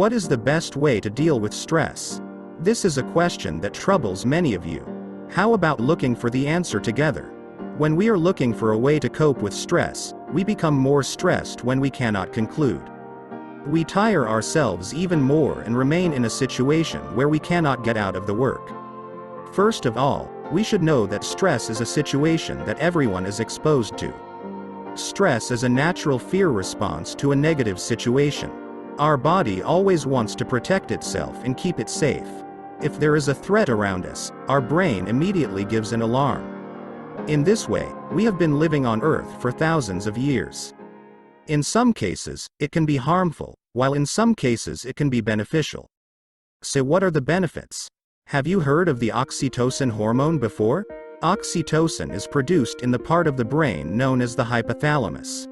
What is the best way to deal with stress? This is a question that troubles many of you. How about looking for the answer together? When we are looking for a way to cope with stress, we become more stressed when we cannot conclude. We tire ourselves even more and remain in a situation where we cannot get out of the work. First of all, we should know that stress is a situation that everyone is exposed to. Stress is a natural fear response to a negative situation. Our body always wants to protect itself and keep it safe. If there is a threat around us, our brain immediately gives an alarm. In this way, we have been living on Earth for thousands of years. In some cases, it can be harmful, while in some cases it can be beneficial. So what are the benefits? Have you heard of the oxytocin hormone before? Oxytocin is produced in the part of the brain known as the hypothalamus.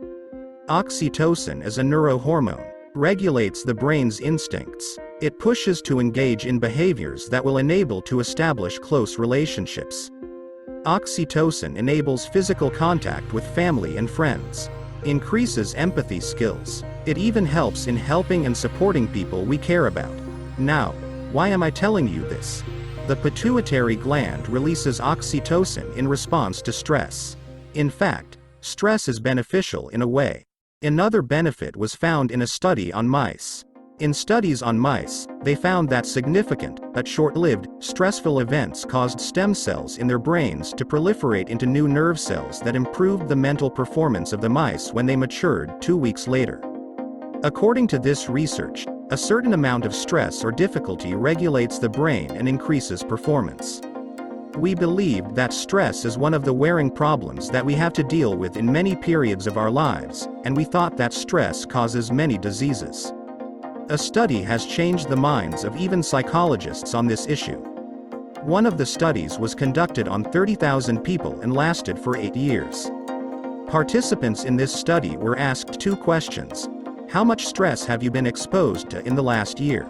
Oxytocin is a neurohormone, regulates the brain's instincts. It pushes to engage in behaviors that will enable to establish close relationships. Oxytocin enables physical contact with family and friends, increases empathy skills. It even helps in helping and supporting people we care about. Now, why am I telling you this? The pituitary gland releases oxytocin in response to stress. In fact, stress is beneficial in a way. Another benefit was found in a study on mice. In studies on mice, they found that significant, but short-lived, stressful events caused stem cells in their brains to proliferate into new nerve cells that improved the mental performance of the mice when they matured 2 weeks later. According to this research, a certain amount of stress or difficulty regulates the brain and increases performance. We believed that stress is one of the wearing problems that we have to deal with in many periods of our lives, and we thought that stress causes many diseases. A study has changed the minds of even psychologists on this issue. One of the studies was conducted on 30,000 people and lasted for 8 years. Participants in this study were asked 2 questions. How much stress have you been exposed to in the last year?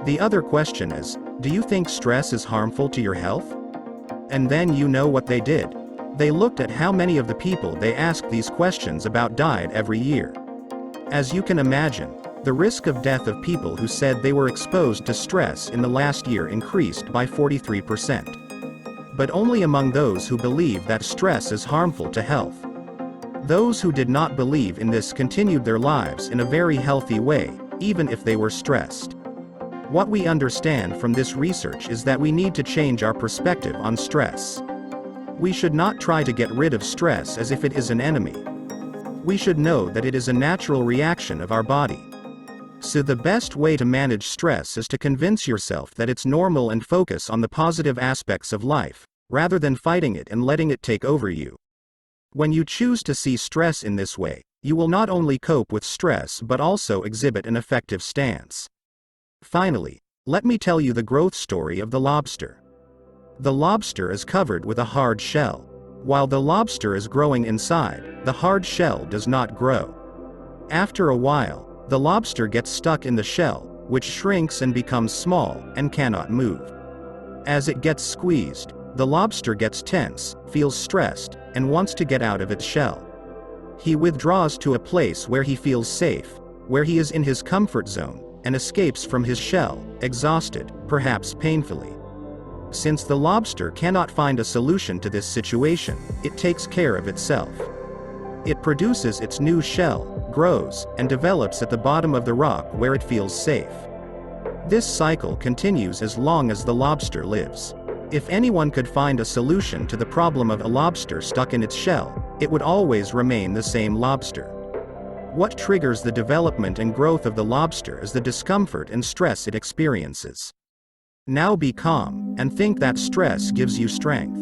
The other question is, do you think stress is harmful to your health? And then you know what they did. They looked at how many of the people they asked these questions about died every year. As you can imagine, the risk of death of people who said they were exposed to stress in the last year increased by 43%. But only among those who believe that stress is harmful to health. Those who did not believe in this continued their lives in a very healthy way, even if they were stressed. What we understand from this research is that we need to change our perspective on stress. We should not try to get rid of stress as if it is an enemy. We should know that it is a natural reaction of our body. So the best way to manage stress is to convince yourself that it's normal and focus on the positive aspects of life, rather than fighting it and letting it take over you. When you choose to see stress in this way, you will not only cope with stress but also exhibit an effective stance. Finally, let me tell you the growth story of the lobster. The lobster is covered with a hard shell. While the lobster is growing inside, the hard shell does not grow. After a while, the lobster gets stuck in the shell, which shrinks and becomes small, and cannot move. As it gets squeezed, the lobster gets tense, feels stressed, and wants to get out of its shell. He withdraws to a place where he feels safe, where he is in his comfort zone, and escapes from his shell, exhausted, perhaps painfully. Since the lobster cannot find a solution to this situation, it takes care of itself. It produces its new shell, grows, and develops at the bottom of the rock where it feels safe. This cycle continues as long as the lobster lives. If anyone could find a solution to the problem of a lobster stuck in its shell, it would always remain the same lobster. What triggers the development and growth of the lobster is the discomfort and stress it experiences. Now be calm, and think that stress gives you strength.